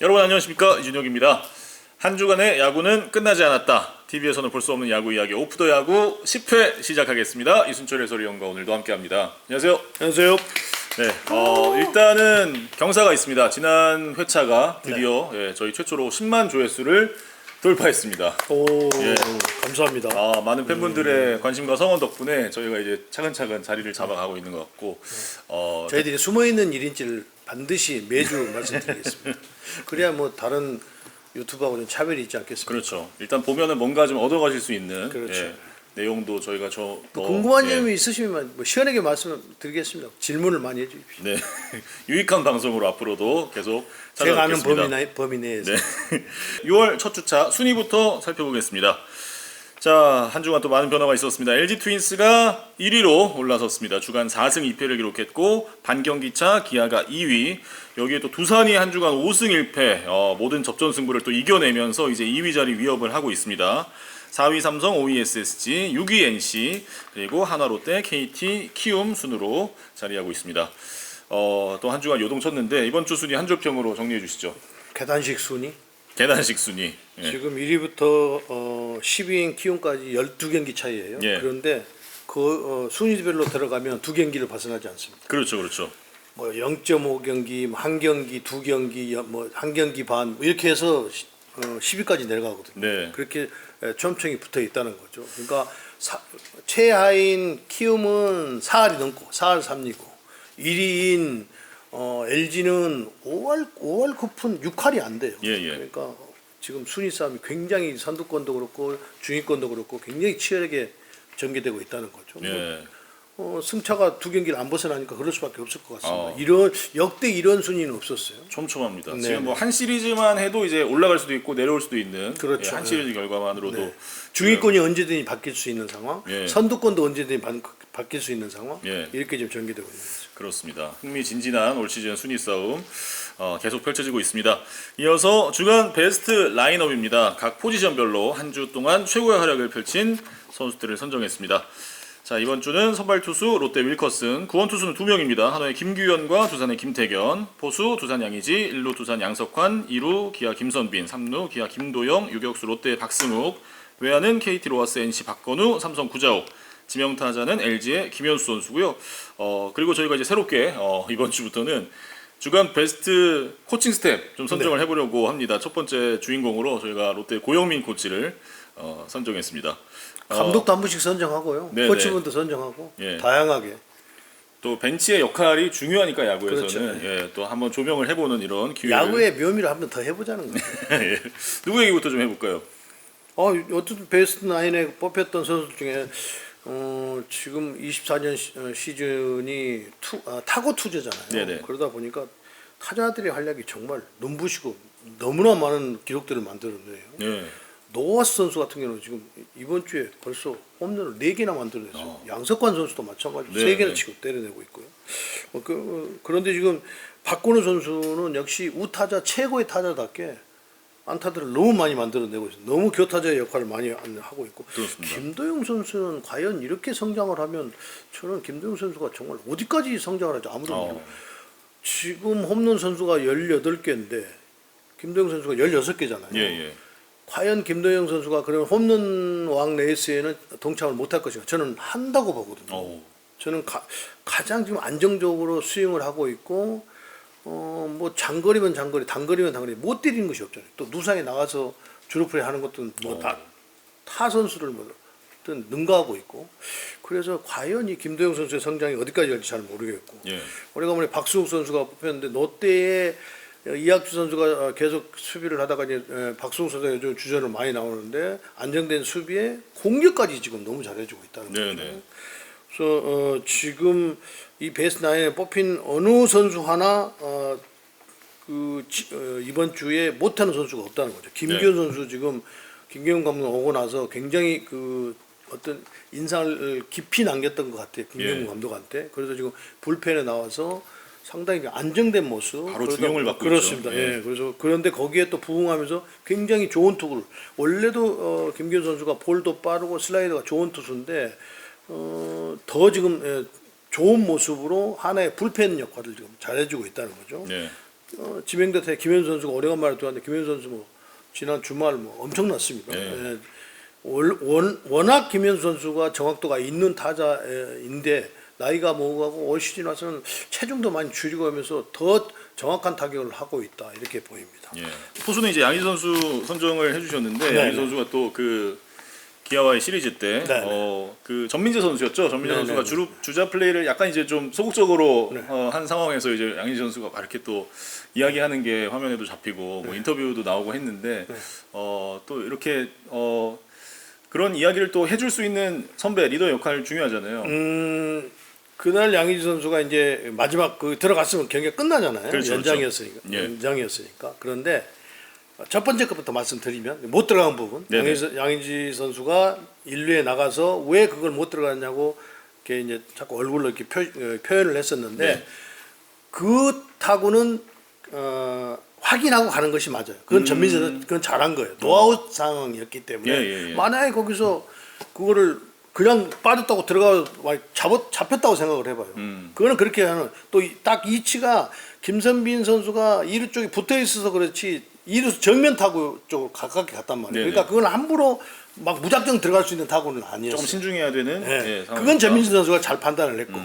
여러분 안녕하십니까, 이준혁입니다. 한 주간의 야구는 끝나지 않았다. TV에서는 볼 수 없는 야구 이야기 오프 더 야구 10회 시작하겠습니다. 이순철 해설위원과 오늘도 함께합니다. 안녕하세요. 안녕하세요. 네, 일단은 경사가 있습니다. 지난 회차가 드디어 저희 최초로 10만 조회수를 돌파했습니다. 오, 예. 감사합니다. 많은 팬분들의 관심과 성원 덕분에 저희가 이제 차근차근 자리를 잡아가고 있는 것 같고, 저희들이 숨어있는 일인지를 반드시 매주 말씀드리겠습니다. 그래야 뭐 다른 유튜브하고 좀 차별이 있지 않겠습니까? 그렇죠. 일단 보면은 뭔가 좀 얻어가실 수 있는 그렇죠. 내용도 저희가 궁금한 점이 있으시면 뭐 시원하게 말씀드리겠습니다. 질문을 많이 해주십시오. 네, 유익한 방송으로 앞으로도 계속 제가 아는 찾아뵙겠습니다. 범위 내에서. 네. 6월 첫 주차 순위부터 살펴보겠습니다. 자, 한 주간 또 많은 변화가 있었습니다. LG 트윈스가 1위로 올라섰습니다. 주간 4승 2패를 기록했고 반경기차 기아가 2위. 여기에 또 두산이 한 주간 5승 1패 모든 접전 승부를 또 이겨내면서 이제 2위 자리 위협을 하고 있습니다. 4위 삼성, 5위 SSG, 6위 NC, 그리고 하나, 롯데, KT, 키움 순으로 자리하고 있습니다. 또 한 주간 요동쳤는데 이번 주 순위 한 줄평으로 정리해 주시죠. 계단식 순위. 계단식 순위. 예. 지금 1위부터 10위인 키움까지 12경기 차이예요. 예. 그런데 그 순위별로 들어가면 두 경기를 벗어나지 않습니다. 그렇죠, 그렇죠. 뭐 0.5경기, 한 경기, 두 경기, 뭐 한 경기 반 이렇게 해서 10위까지 내려가거든요. 네. 그렇게 촘촘히 붙어 있다는 거죠. 그러니까 최하인 키움은 4할이 넘고 4할 3리고 1위인 LG는 5할 9푼 6할이 안 돼요. 예, 예. 그러니까 지금 순위 싸움이 굉장히 선두권도 그렇고 중위권도 그렇고 굉장히 치열하게 전개되고 있다는 거죠. 예. 승차가 두 경기를 안 벗어나니까 그럴 수밖에 없을 것 같습니다. 어. 역대 이런 순위는 없었어요. 촘촘합니다. 네, 지금 뭐 네. 한 시리즈만 해도 이제 올라갈 수도 있고 내려올 수도 있는 그렇죠. 한 시리즈 결과만으로도 네. 중위권이 언제든지 바뀔 수 있는 상황, 예. 선두권도 언제든지 바뀔 수 있는 상황, 예. 이렇게 좀 전개되고 있는 거죠. 그렇습니다. 흥미진진한 올 시즌 순위 싸움 계속 펼쳐지고 있습니다. 이어서 주간 베스트 라인업입니다. 각 포지션별로 한 주 동안 최고의 활약을 펼친 선수들을 선정했습니다. 자, 이번 주는 선발 투수 롯데 윌커슨, 구원 투수는 2명입니다. 한화의 김규현과 두산의 김태견, 포수 두산 양의지, 1루 두산 양석환, 2루 기아 김선빈, 3루 기아 김도영, 유격수 롯데 박승욱, 외야는 KT 로하스 NC 박건우, 삼성 구자욱, 지명타자는 LG의 김현수 선수고요. 그리고 저희가 이제 새롭게 이번 주부터는 주간 베스트 코칭 스텝 좀 선정을 해보려고 합니다. 첫 번째 주인공으로 저희가 롯데 고영민 코치를 선정했습니다. 감독도 한 분씩 선정하고요. 네네. 코치분도 선정하고 예. 다양하게. 또 벤치의 역할이 중요하니까 야구에서는 그렇죠. 예, 또 한번 조명을 해보는 이런 기회를 야구의 묘미를 한 번 더 해보자는 거예요. 예. 누구 얘기부터 좀 해볼까요? 어쨌든 베스트 나인에 뽑혔던 선수 중에 지금 24년 시즌이 타고 투제잖아요. 네네. 그러다 보니까 타자들의 활약이 정말 눈부시고 너무나 많은 기록들을 만들어내요. 예. 노아스 선수 같은 경우는 지금 이번 주에 벌써 홈런을 4개나 만들어냈어요. 양석환 선수도 마찬가지로 네, 3개나 네. 치고 때려내고 있고요. 그런데 지금 박건우 선수는 역시 우타자 최고의 타자답게 안타들을 너무 많이 만들어내고 있어요. 너무 교타자의 역할을 많이 하고 있고. 그렇습니다. 김도영 선수는 과연 이렇게 성장을 하면 저는 김도영 선수가 정말 어디까지 성장을 할지 아무도 모르고 지금 홈런 선수가 18개인데 김도영 선수가 16개잖아요. 예, 예. 과연 김도영 선수가 그런 홈런 왕 레이스에는 동참을 못할 것인가? 저는 한다고 보거든요. 저는 가장 지금 안정적으로 스윙을 하고 있고 뭐 장거리면 장거리, 단거리면 단거리 못 때리는 것이 없잖아요. 또 누상에 나가서 주루플레이 하는 것도 뭐 타 선수를 뭐 능가하고 있고 그래서 과연 이 김도영 선수의 성장이 어디까지 갈지 잘 모르겠고 예. 오래간만에 박수욱 선수가 뽑혔는데 롯데에 이학주 선수가 계속 수비를 하다가 이제 박수욱 선수가 요즘 주전으로 많이 나오는데 안정된 수비에 공격까지 지금 너무 잘해주고 있다는 거죠. 네네. 그래서 지금 이 베스트 나인에 뽑힌 어느 선수 하나 이번 주에 못하는 선수가 없다는 거죠. 김기현 선수 지금 김기현 감독 오고 나서 굉장히 어떤 인상을 깊이 남겼던 것 같아요. 김기현 감독한테. 그래서 지금 불펜에 나와서 상당히 안정된 모습. 바로 중용을 받고 그렇습니다. 있죠. 예. 예. 그래서 그런데 거기에 또 부응하면서 굉장히 좋은 투구를 원래도 김기현 선수가 볼도 빠르고 슬라이더가 좋은 투수인데 더 지금 좋은 모습으로 하나의 불펜 역할을 지금 잘해주고 있다는 거죠. 네. 지명대 김현수 선수가 오래간만에 들어왔는데 김현수 선수 뭐 지난 주말 뭐 엄청났습니다. 네. 예. 워낙 김현수 선수가 정확도가 있는 타자인데 나이가 먹어가고 올 시즌 와서는 체중도 많이 줄이고 하면서 더 정확한 타격을 하고 있다 이렇게 보입니다. 예. 포수는 이제 양희 선수 선정을 해주셨는데 네, 양희 네. 선수가 또 그 기아와의 시리즈 때 네, 그 전민재 선수였죠. 전민재 네, 선수가 네. 주자 플레이를 약간 이제 좀 소극적으로 네. 한 상황에서 이제 양희 선수가 막 이렇게 또 이야기하는 게 화면에도 잡히고 뭐 인터뷰도 나오고 했는데 또 이렇게 그런 이야기를 또 해줄 수 있는 선배 리더 역할 중요하잖아요. 그날 양의지 선수가 이제 마지막 그 들어갔으면 경기가 끝나잖아요. 그렇죠, 연장이었으니까. 예. 연장이었으니까. 그런데 첫 번째 것부터 말씀드리면 못 들어간 부분. 네네. 양의지 선수가 1루에 나가서 왜 그걸 못 들어갔냐고 이렇게 이제 자꾸 얼굴로 이렇게 표현을 했었는데 네. 그 타구는 확인하고 가는 것이 맞아요. 그건 전민재는 그건 잘한 거예요. 노아웃 상황이었기 때문에 예. 만약에 거기서 그거를 그냥 빠졌다고 들어가 잡혔다고 생각을 해봐요. 그거는 그렇게 하는 또 딱 이치가 김선빈 선수가 2루 쪽에 붙어 있어서 그렇지 2루 정면 타구 쪽으로 가깝게 갔단 말이에요. 네네. 그러니까 그건 함부로 막 무작정 들어갈 수 있는 타구는 아니었어요. 조금 신중해야 되는 네. 상황이니까. 그건 전민준 선수가 잘 판단을 했고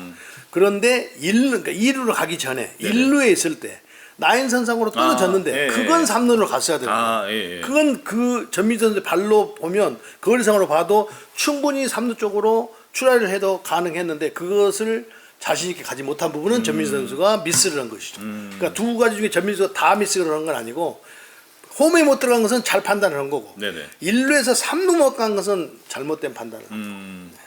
그런데 2루로 가기 전에 1루에 있을 때 나인선상으로 떨어졌는데 예, 그건 예. 3루로 갔어야 됩니다. 예. 그건 그 전민준 선수 발로 보면 거리상으로 봐도 충분히 3루 쪽으로 출하를 해도 가능했는데 그것을 자신 있게 가지 못한 부분은 전민준 선수가 미스를 한 것이죠. 그러니까 두 가지 중에 전민준 선수가 다 미스를 한 건 아니고 홈에 못 들어간 것은 잘 판단을 한 거고 네네. 1루에서 3루 못 간 것은 잘못된 판단을 한 거죠.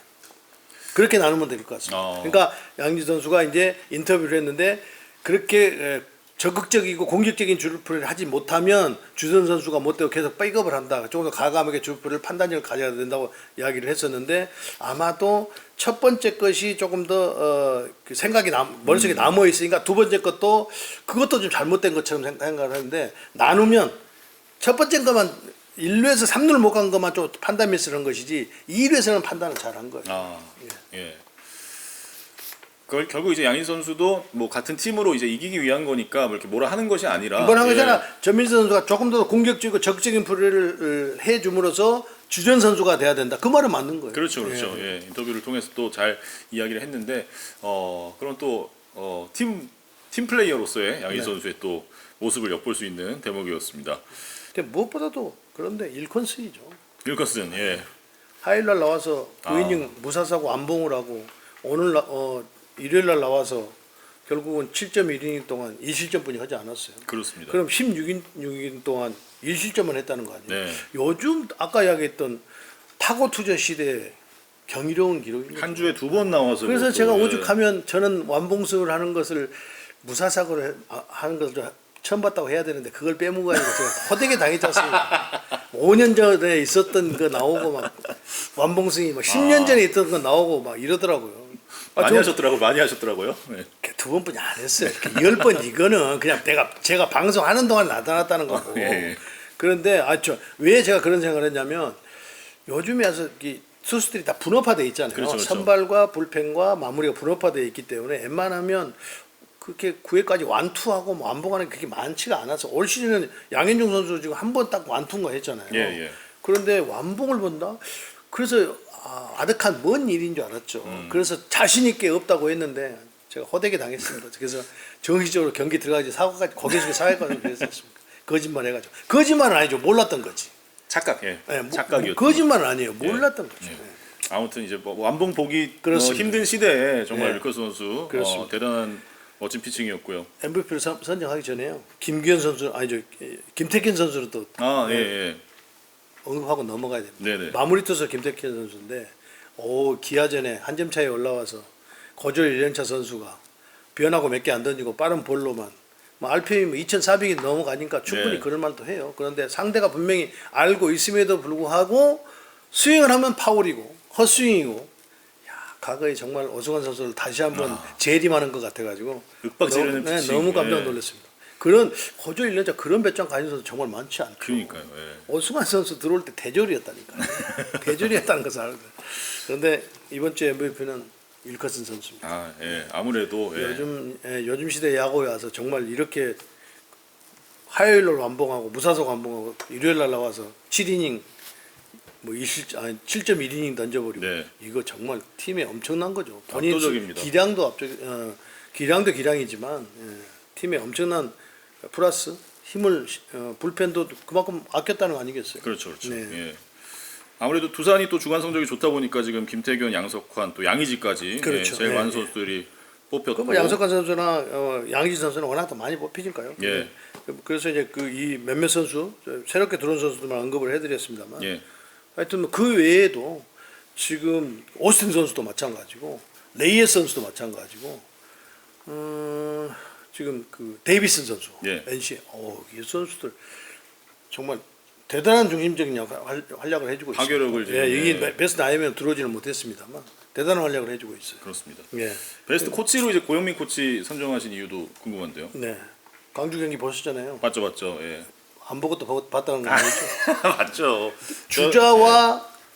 그렇게 나누면 될 것 같습니다. 그러니까 양지 선수가 이제 인터뷰를 했는데 그렇게 적극적이고 공격적인 주루프를 하지 못하면 주전 선수가 못되고 계속 백업을 한다. 조금 더 과감하게 주루프를 판단력을 가져야 된다고 이야기를 했었는데 아마도 첫 번째 것이 조금 더 그 생각이 머릿속에 남아 있으니까 두 번째 것도 그것도 좀 잘못된 것처럼 생각을 하는데 나누면 첫 번째 것만 1루에서 3루를 못 간 것만 좀 판단 미스를 한 것이지 2루에서는 판단을 잘한 거예요. 예. 그걸 결국 이제 양희 선수도 뭐 같은 팀으로 이제 이기기 위한 거니까 뭐 이렇게 뭐라 하는 것이 아니라 이번 한 거잖아. 전민수 선수가 조금 더 공격적이고 적극적인 플레이를 해줌으로써 주전 선수가 돼야 된다. 그 말은 맞는 거예요. 그렇죠. 예. 인터뷰를 통해서 또 잘 이야기를 했는데 그런 또 팀 플레이어로서의 양희 선수의 또 모습을 엿볼 수 있는 대목이었습니다. 근데 무엇보다도 그런데 1콘스이죠. 윌커슨 화요일날 나와서 9이닝 무사사고 안봉을 하고 오늘 일요일날 나와서 결국은 7.1이닝 동안 2실점뿐이 하지 않았어요. 그렇습니다. 그럼 16인 동안 1실점을 했다는 거 아니에요? 네. 요즘 아까 이야기했던 타고 투자 시대에 경이로운 기록입니다. 한 주에 2번 나와서 그래서 그것도, 제가 예. 오죽하면 저는 완봉승을 하는 것을 무사사고를 하는 것을 처음 봤다고 해야 되는데 그걸 빼먹어가지고 제가 허되게 당했지 않습니까? 5년 전에 있었던 거 나오고 막 완봉승이 막 10년 전에 있던 거 나오고 막 이러더라고요. 많이 하셨더라고요. 네. 두 번뿐이 안 했어요. 10번 이거는 그냥 제가 방송하는 동안 나타났다는 거고. 예. 그런데 왜 제가 그런 생각을 했냐면 요즘에 와서 투수들이 다 분업화되어 있잖아요. 그렇죠. 선발과 불펜과 마무리가 분업화되어 있기 때문에 웬만하면 그렇게 9회까지 완투하고 뭐 완봉하는 게 그렇게 많지가 않아서 올 시즌은 양현종 선수 지금 한 번 딱 완투인가 했잖아요. 예. 그런데 완봉을 본다? 그래서 아득한 먼 일인 줄 알았죠. 그래서 자신 있게 없다고 했는데 제가 허되게 당했습니다. 그래서 정식적으로 경기 들어가지 사과까지 거기서 사과까지 그랬었습니다. 거짓말 해가지고 거짓말은 아니죠. 몰랐던 거지. 착각. 착각이었죠. 거짓말은 아니에요. 몰랐던 거죠. 아무튼 이제 뭐 완봉 보기 그렇습니다. 힘든 시대에 정말 예. 윌커스 선수 그렇습니다. 대단한 멋진 피칭이었고요. MVP를 선정하기 전에요. 김규현 선수 김태균 선수를 또 예. 언급하고 넘어가야 됩니다. 네네. 마무리 투수 김태균 선수인데 기아전에 한 점 차에 올라와서 고졸 1년차 선수가 변하고 몇 개 안 던지고 빠른 볼로만 RPM이 2,400이 넘어가니까 충분히 네. 그럴 말도 해요. 그런데 상대가 분명히 알고 있음에도 불구하고 스윙을 하면 파울이고 헛스윙이고 과거에 정말 오승환 선수를 다시 한번 재림하는 것 같아가지고 윽박지르는 피칭. 너무 깜짝 예. 놀랐습니다. 그런 고졸 1년차 그런 배짱 가진 선수 정말 많지 않죠. 그러니까요. 예. 오승환 선수 들어올 때 대졸이었다니까요. 대졸이었다는 것을 알고. 그런데 이번 주 MVP는 윌커슨 선수입니다. 아무래도 예. 요즘 시대 야구에 와서 정말 이렇게 화요일 날 완봉하고 무사석 완봉하고 일요일 날 나와서 7이닝 뭐 7.1이닝 던져버리고 네. 이거 정말 팀에 엄청난 거죠. 본인 압도적입니다. 기량도 기량이지만 팀에 엄청난 플러스 힘을 불펜도 그만큼 아꼈다는 거 아니겠어요? 그렇죠, 그렇죠. 네. 예. 아무래도 두산이 또 주간 성적이 좋다 보니까 지금 김태균, 양석환, 또 양의지까지 그렇죠. 예, 제일 예, 많은 예. 선수들이 뽑혔고. 그 양석환 선수나 양의지 선수는 워낙 더 많이 뽑히니까요. 예. 그래서 이제 그 이 몇몇 선수 새롭게 들어온 선수들만 언급을 해드렸습니다만, 예. 하여튼 뭐그 외에도 지금 오스틴 선수도 마찬가지고 레이에스 선수도 마찬가지고 지금 그 데이비슨 선수 예. NC 이 선수들 정말 대단한 중심적인 활약을 해주고 있습니다. 파괴력을 지금, 예, 이게 예. 베스트 나이면 들어오지는 못했습니다만 대단한 활약을 해주고 있어요. 그렇습니다. 예, 베스트 코치로 이제 고영민 코치 선정하신 이유도 궁금한데요. 네. 광주 경기 보셨잖아요. 맞죠, 맞죠. 예. 안 보고도 봤다는 거 아니죠? 맞죠.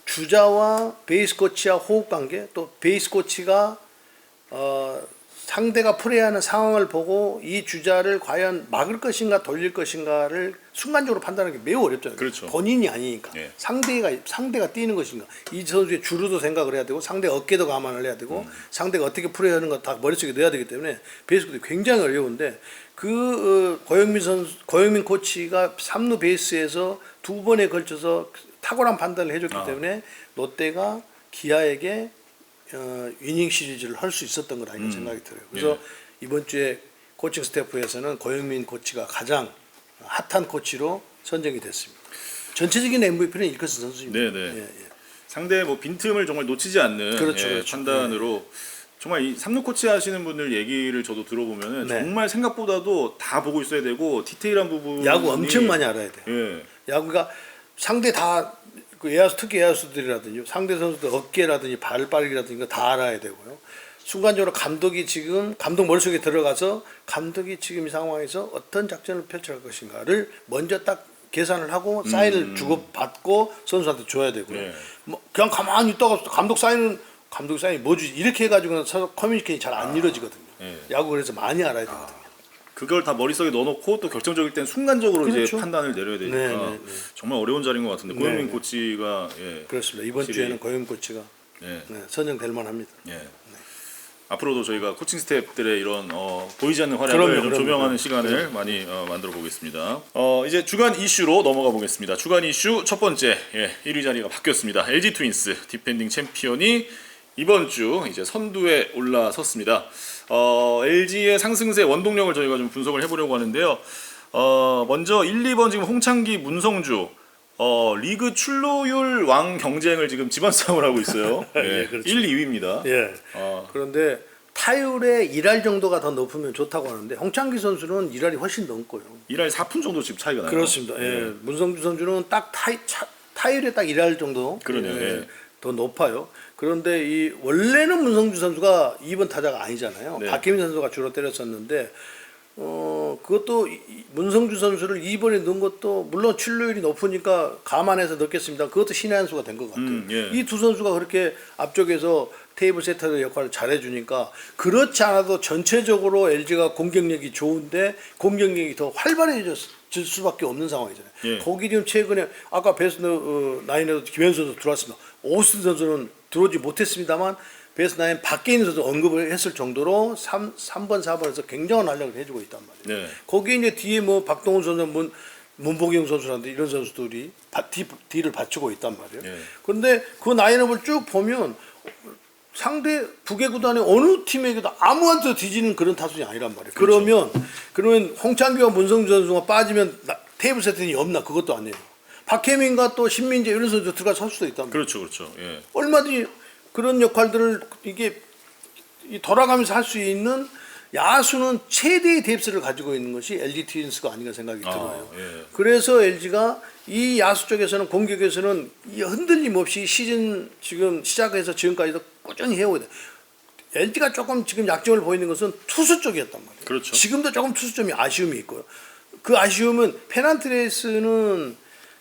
주자와 베이스 코치와 호흡 관계, 또 베이스 코치가 상대가 플레이하는 상황을 보고 이 주자를 과연 막을 것인가 돌릴 것인가를 순간적으로 판단하는 게 매우 어렵잖아요. 그렇죠. 본인이 아니니까 예. 상대가 뛰는 것인가, 이 선수의 주루도 생각을 해야 되고 상대 어깨도 감안을 해야 되고 상대가 어떻게 플레이하는 거 다 머릿속에 넣어야 되기 때문에 베이스 코치 굉장히 어려운데 고영민 코치가 3루 베이스에서 두 번에 걸쳐서 탁월한 판단을 해줬기 때문에 롯데가 기아에게 위닝 시리즈를 할 수 있었던 걸 아닌가 생각이 들어요. 그래서 이번 주에 코칭 스태프에서는 고영민 코치가 가장 핫한 코치로 선정이 됐습니다. 전체적인 MVP는 일커슨 선수입니다. 네네. 예, 예. 상대 뭐 빈틈을 정말 놓치지 않는 그렇죠, 예, 그렇죠. 판단으로 정말 이 3루 코치 하시는 분들 얘기를 저도 들어보면은 네. 정말 생각보다도 다 보고 있어야 되고 디테일한 부분 야구 엄청 많이 알아야 돼요. 예. 야구가 상대 다 그 외야수 특히 외야수들이라든지 상대 선수들 어깨라든지 발빠르기라든지 다 알아야 되고요. 순간적으로 감독 머릿속에 들어가서 감독이 지금 이 상황에서 어떤 작전을 펼쳐갈 것인가를 먼저 딱 계산을 하고 사인을 주고 받고 선수한테 줘야 되고요. 네. 뭐 그냥 가만히 있다가 감독 사인이 뭐지 이렇게 해가지고는 서로 커뮤니케이션이 잘 안 이루어지거든요. 네. 야구 그래서 많이 알아야 되거든요. 그걸 다 머릿속에 넣어놓고 또 결정적일 땐 순간적으로 이제 그렇죠. 판단을 내려야 되니까 네, 네, 네. 정말 어려운 자리인 것 같은데 네, 고영민 네. 코치가 예. 그렇습니다. 이번 확실히, 주에는 고영 코치가 예. 선정될 만합니다. 예. 앞으로도 저희가 코칭 스태프들의 이런 보이지 않는 활약을 좀 조명하는 시간을 많이 만들어 보겠습니다. 이제 주간 이슈로 넘어가 보겠습니다. 주간 이슈 첫 번째 1위 자리가 바뀌었습니다. LG 트윈스 디펜딩 챔피언이 이번 주 이제 선두에 올라섰습니다. LG의 상승세 원동력을 저희가 좀 분석을 해보려고 하는데요. 먼저 1, 2번 지금 홍창기, 문성주 리그 출루율 왕 경쟁을 지금 집안 싸움을 하고 있어요. 예, 예, 그렇죠. 1, 2위입니다. 예. 그런데 타율의 1할 정도가 더 높으면 좋다고 하는데 홍창기 선수는 1할이 훨씬 넘고요. 1할 4푼 정도 지금 차이가 나요. 그렇습니다. 예. 문성주 선수는 딱 타율에 딱 1할 정도 그러네요. 예. 더 높아요. 그런데 이 원래는 문성주 선수가 2번 타자가 아니잖아요. 네. 박혜민 선수가 주로 때렸었는데 그것도 문성주 선수를 2번에 넣은 것도 물론 출루율이 높으니까 감안해서 넣겠습니다. 그것도 신의 한 수가 된 것 같아요. 예. 이 두 선수가 그렇게 앞쪽에서 테이블 세터의 역할을 잘해주니까 그렇지 않아도 전체적으로 LG가 공격력이 좋은데 공격력이 더 활발해질 수밖에 없는 상황이잖아요. 예. 거기 지금 최근에 아까 베스트 나인에도 김현수 선수 들어왔습니다. 오스틴 선수는 들어오지 못했습니다만 베스트 나인 밖에 있는 선수 언급을 했을 정도로 3번, 4번에서 굉장한 활약을 해주고 있단 말이에요. 네. 거기에 이제 뒤에 뭐 박동훈 선수, 문보경 선수라든지 이런 선수들이 뒤를 받치고 있단 말이에요. 네. 그런데 그 라인업을 쭉 보면 상대 두 개 구단의 어느 팀에게도 아무한테도 뒤지는 그런 타순이 아니란 말이에요. 그렇죠. 그러면 홍창기와 문성주 선수가 빠지면 테이블 세팅이 없나 그것도 아니에요. 박혜민과 또 신민재 이런 선수 들어가 설 수도 있단 말이에요. 그렇죠, 그렇죠. 예. 얼마든지 그런 역할들을 이게 돌아가면서 할 수 있는 야수는 최대의 뎁스를 가지고 있는 것이 LG 트윈스가 아닌가 생각이 들어요. 예. 그래서 LG가 이 야수 쪽에서는 공격에서는 이 흔들림 없이 시즌 지금 시작해서 지금까지도 꾸준히 해오게 돼. LG가 조금 지금 약점을 보이는 것은 투수 쪽이었단 말이에요. 그렇죠. 지금도 조금 투수점이 아쉬움이 있고요. 그 아쉬움은 페넌트 레이스는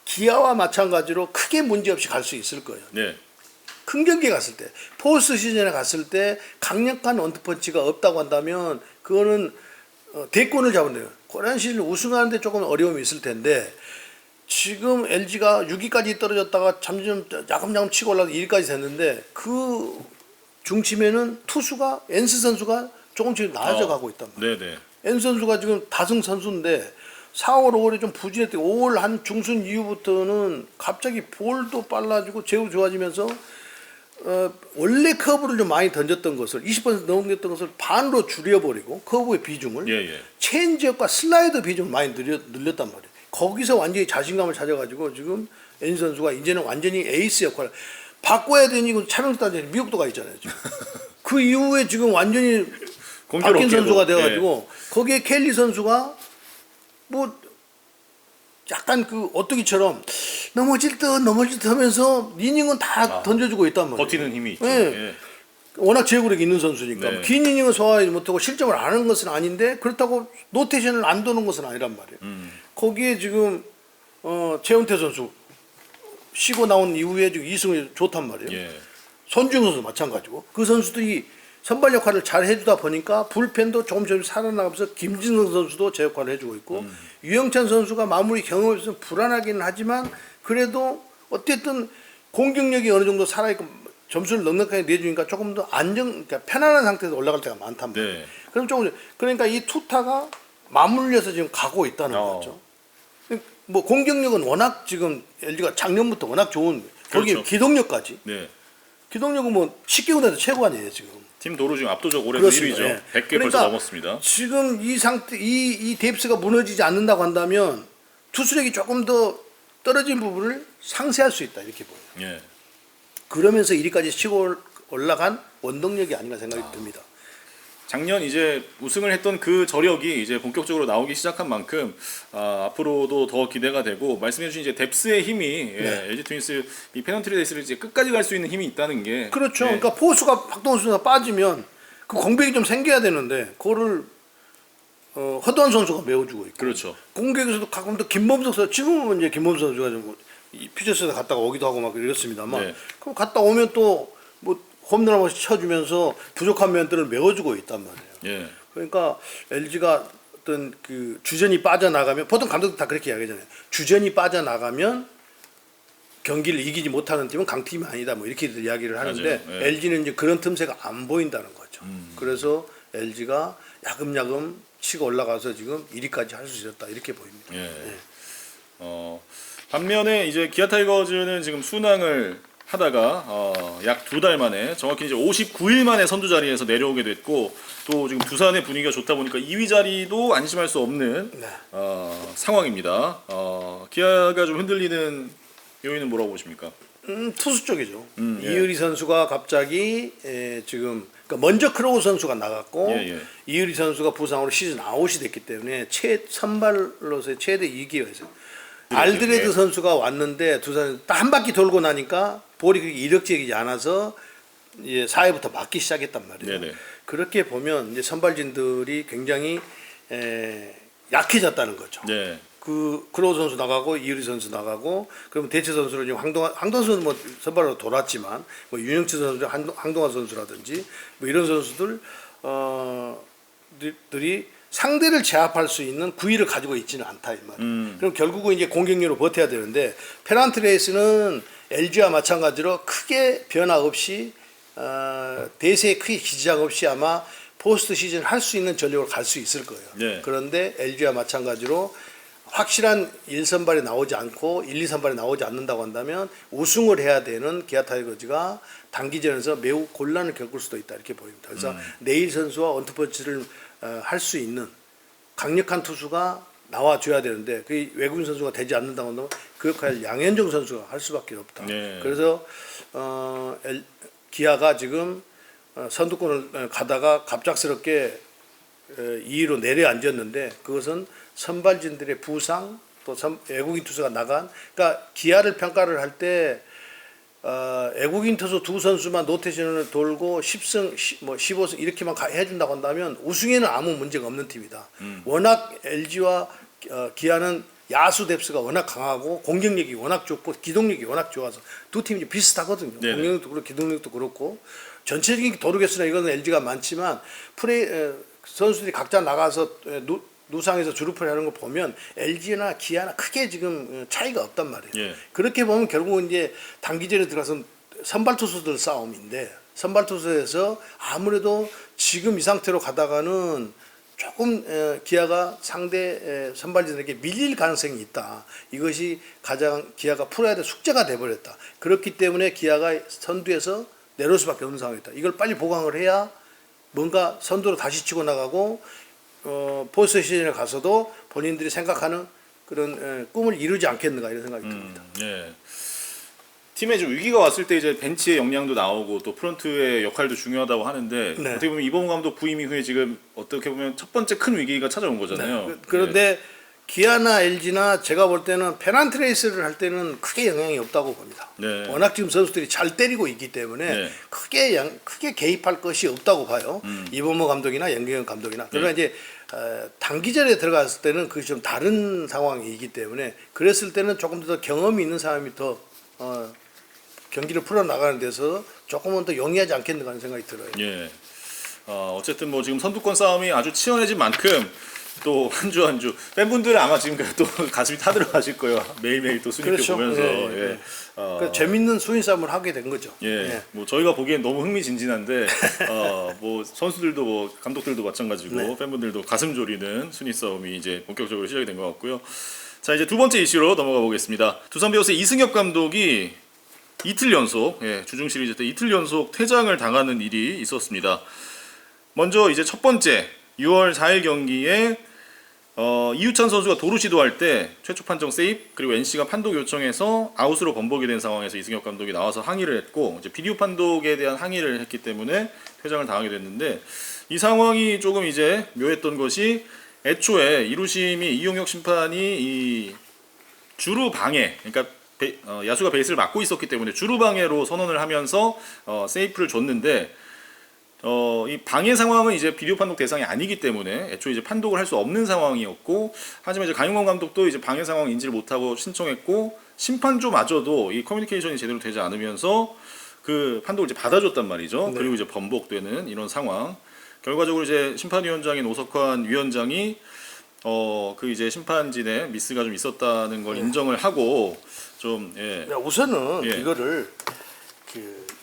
기아와 마찬가지로 크게 문제 없이 갈 수 있을 거예요. 네. 큰 경기에 갔을 때, 포스트 시즌에 갔을 때 강력한 원투펀치가 없다고 한다면 그거는 대권을 잡은대요. 고려한 시즌 우승하는데 조금 어려움이 있을 텐데 지금 LG가 6위까지 떨어졌다가 점점 야금야금 치고 올라서 1위까지 됐는데 그 중심에는 투수가 엔스 선수가 조금씩 나아져 가고 있단 말이에요. 네네. 엔스 선수가 지금 다승 선수인데 4월, 5월에 좀 부진했더니 5월 한 중순 이후부터는 갑자기 볼도 빨라지고 제구 좋아지면서 원래 커브를 좀 많이 던졌던 것을 20% 넘겼던 것을 반으로 줄여버리고 커브의 비중을 예. 체인지업과 슬라이더 비중을 많이 늘렸단 말이에요. 거기서 완전히 자신감을 찾아가지고 지금 엔스 선수가 이제는 완전히 에이스 역할을 바꿔야 되니 이거 차명수 따지니 미국도 가 있잖아요. 지금. 그 이후에 지금 완전히 바뀐 선수가 돼가지고 거기에 켈리 선수가 뭐 약간 그 오뚜기처럼 넘어질 듯 하면서 이닝은 다 던져주고 있단 말이에요. 버티는 힘이 있죠. 네. 예. 워낙 제구력이 있는 선수니까 네. 긴 이닝을 소화하지 못하고 실점을 안 하는 것은 아닌데 그렇다고 로테이션을 안 도는 것은 아니란 말이에요. 거기에 지금 최은태 선수 쉬고 나온 이후에 지금 2승이 좋단 말이에요. 예. 손주영 선수 마찬가지고 그 선수들이 선발 역할을 잘 해주다 보니까 불펜도 조금씩 살아나가면서 김진성 선수도 제 역할을 해주고 있고 유영찬 선수가 마무리 경험이 있으면 불안하기는 하지만 그래도 어쨌든 공격력이 어느 정도 살아있고 점수를 넉넉하게 내주니까 조금 더 그러니까 편안한 상태에서 올라갈 때가 많단 말이에요. 네. 그럼 조금 그러니까 이 투타가 맞물려서 지금 가고 있다는 거죠. 뭐 공격력은 워낙 지금 LG가 작년부터 워낙 좋은 거기 그렇죠. 기동력까지. 네. 기동력은 뭐 10개국에서 최고 아니에요 지금. 팀 도루 지금 압도적 올해 그렇습니다. 1위죠. 예. 100개 그러니까 벌써 넘었습니다. 지금 이 상태 이 데프스가 무너지지 않는다고 한다면 투수력이 조금 더 떨어진 부분을 상쇄할 수 있다 이렇게 보여요. 예. 그러면서 1위까지 치고 올라간 원동력이 아닌가 생각이 듭니다. 작년 이제 우승을 했던 그 저력이 이제 본격적으로 나오기 시작한 만큼 앞으로도 더 기대가 되고 말씀해주신 이제 뎁스의 힘이 LG 트윈스 이 페넌트리 레이스를 이제 끝까지 갈 수 있는 힘이 있다는 게 그렇죠. 그러니까 포수가 박동원 선수가 빠지면 그 공백이 좀 생겨야 되는데 그거를 허도한 선수가 메워주고 있고 그렇죠. 공격에서도 가끔 또 김범석 선수 지금은 이제 김범석 선수가 좀 퓨처스에 갔다가 오기도 하고 막 이랬습니다만 네. 그럼 갔다 오면 또 뭐 홈런 한 번씩 쳐주면서 부족한 면들을 메워주고 있단 말이에요. 예. 그러니까 LG가 어떤 그 주전이 빠져나가면 보통 감독도 다 그렇게 이야기하잖아요. 주전이 빠져나가면 경기를 이기지 못하는 팀은 강팀이 아니다. 뭐 이렇게들 이야기를 하는데 맞아요. 예. LG는 이제 그런 틈새가 안 보인다는 거죠. 그래서 LG가 야금야금 치고 올라가서 지금 1위까지 할 수 있었다 이렇게 보입니다. 예. 반면에 이제 기아 타이거즈는 지금 순항을 하다가 약 2달 만에 정확히 이제 59일 만에 선두 자리에서 내려오게 됐고 또 지금 두산의 분위기가 좋다 보니까 2위 자리도 안심할 수 없는 네. 상황입니다. 기아가 좀 흔들리는 요인은 뭐라고 보십니까? 투수 쪽이죠. 예. 이의리 선수가 갑자기 지금 그러니까 먼저 크로우 선수가 나갔고 예. 이의리 선수가 부상으로 시즌 아웃이 됐기 때문에 선발로서의 최대 위기가 있어요. 알드레드 예. 선수가 왔는데 두산 딱 한 바퀴 돌고 나니까 볼이 그렇게 이력적이지 않아서 이제 4회부터 맞기 시작했단 말이에요. 네네. 그렇게 보면 이제 선발진들이 굉장히 약해졌다는 거죠. 네. 그 크로우 선수 나가고 이의리 선수 나가고 그러면 대체 선수로 지금 황동환 선수 뭐 선발로 돌았지만 뭐 윤영철 선수, 황동환 선수라든지 뭐 이런 선수들 들이 상대를 제압할 수 있는 구위를 가지고 있지는 않다 이 말이에요. 그럼 결국은 이제 공격력으로 버텨야 되는데 페넌트 레이스는 LG와 마찬가지로 크게 변화 없이 대세에 크게 기지장 없이 아마 포스트 시즌 할 수 있는 전력으로 갈 수 있을 거예요. 네. 그런데 LG와 마찬가지로 확실한 1선발이 나오지 않고 1, 2선발이 나오지 않는다고 한다면 우승을 해야 되는 기아 타이거즈가 단기전에서 매우 곤란을 겪을 수도 있다 이렇게 보입니다. 그래서 네일 선수와 원투펀치를 할 수 있는 강력한 투수가 나와줘야 되는데 그 외국인 선수가 되지 않는다고 한다면 그 역할을 양현종 선수가 할 수밖에 없다. 네. 그래서 기아가 지금 선두권을 가다가 갑작스럽게 2위로 내려앉았는데 그것은 선발진들의 부상 또 외국인 투수가 나간 그러니까 기아를 평가를 할 때 외국인 투수 두 선수만 로테이션을 돌고 10승 뭐 15승 이렇게만 해준다고 한다면 우승에는 아무 문제가 없는 팀이다. 워낙 LG와 기아는 야수 뎁스가 워낙 강하고 공격력이 워낙 좋고 기동력이 워낙 좋아서 두 팀이 비슷하거든요. 네네. 공격력도 그렇고 기동력도 그렇고 전체적인 도루겠으나 이거는 LG가 많지만 선수들이 각자 나가서 누상에서 주루프를 하는 거 보면 LG나 기아나 크게 지금 차이가 없단 말이에요. 예. 그렇게 보면 결국은 이제 단기전에 들어가서 선발 투수들 싸움인데 선발 투수에서 아무래도 지금 이 상태로 가다가는 조금 기아가 상대 선발진에게 밀릴 가능성이 있다. 이것이 가장 기아가 풀어야 될 숙제가 돼버렸다. 그렇기 때문에 기아가 선두에서 내려올 수밖에 없는 상황이다. 이걸 빨리 보강을 해야 뭔가 선두로 다시 치고 나가고 포스트 시즌에 가서도 본인들이 생각하는 그런 꿈을 이루지 않겠는가 이런 생각이 듭니다. 예. 팀에 좀 위기가 왔을 때 이제 벤치의 역량도 나오고 또 프런트의 역할도 중요하다고 하는데 네. 어떻게 보면 이범호 감독 부임 이후에 지금 어떻게 보면 첫 번째 큰 위기가 찾아온 거잖아요. 그런데 기아나 LG나 제가 볼 때는 페넌트 레이스를 할 때는 크게 영향이 없다고 봅니다. 네. 워낙 지금 선수들이 잘 때리고 있기 때문에 네. 크게 개입할 것이 없다고 봐요. 이범호 감독이나 연경현 감독이나. 그러나 이제 단기전에 들어갔을 때는 그게 좀 다른 상황이기 때문에 그랬을 때는 조금 더 경험이 있는 사람이 더 경기를 풀어나가는 데서 조금은 더 용이하지 않겠는가 하는 생각이 들어요. 예. 어쨌든 뭐 지금 선두권 싸움이 아주 치열해진 만큼 또 한 주 한 주 팬분들은 아마 지금 또 가슴이 타들어가실 거예요. 매일매일 또 순위표 그렇죠. 보면서. 예, 예. 그러니까 재밌는 수인 싸움을 하게 된 거죠. 예. 뭐 저희가 보기엔 너무 흥미진진한데 뭐 선수들도 뭐 감독들도 마찬가지고 네. 팬분들도 가슴 졸이는 순위 싸움이 이제 본격적으로 시작이 된 것 같고요. 자, 이제 두 번째 이슈로 넘어가 보겠습니다. 두산 베어스의 이승엽 감독이 이틀 연속 주중 시리즈 때 이틀 연속 퇴장을 당하는 일이 있었습니다. 먼저 이제 첫 번째 6월 4일 경기에 이유찬 선수가 도루 시도할 때 최초 판정 세이브 그리고 NC가 판독 요청해서 아웃으로 번복이 된 상황에서 이승엽 감독이 나와서 항의를 했고 이제 비디오 판독에 대한 항의를 했기 때문에 퇴장을 당하게 됐는데 이 상황이 조금 이제 묘했던 것이 애초에 이루심이 이용혁 심판이 이 주루 방해 그러니까 야수가 베이스를 막고 있었기 때문에 주루 방해로 선언을 하면서 세이프를 줬는데 이 방해 상황은 이제 비디오 판독 대상이 아니기 때문에 애초에 이제 판독을 할 수 없는 상황이었고 하지만 이제 강용범 감독도 이제 방해 상황 인지를 못하고 신청했고 심판조마저도 이 커뮤니케이션이 제대로 되지 않으면서 그 판독을 이제 받아줬단 말이죠. 네. 그리고 이제 번복되는 이런 상황. 결과적으로 이제 심판위원장인 오석환 위원장이 그 이제 심판진의 미스가 좀 있었다는 걸 인정을 하고 좀 우선은 예. 이거를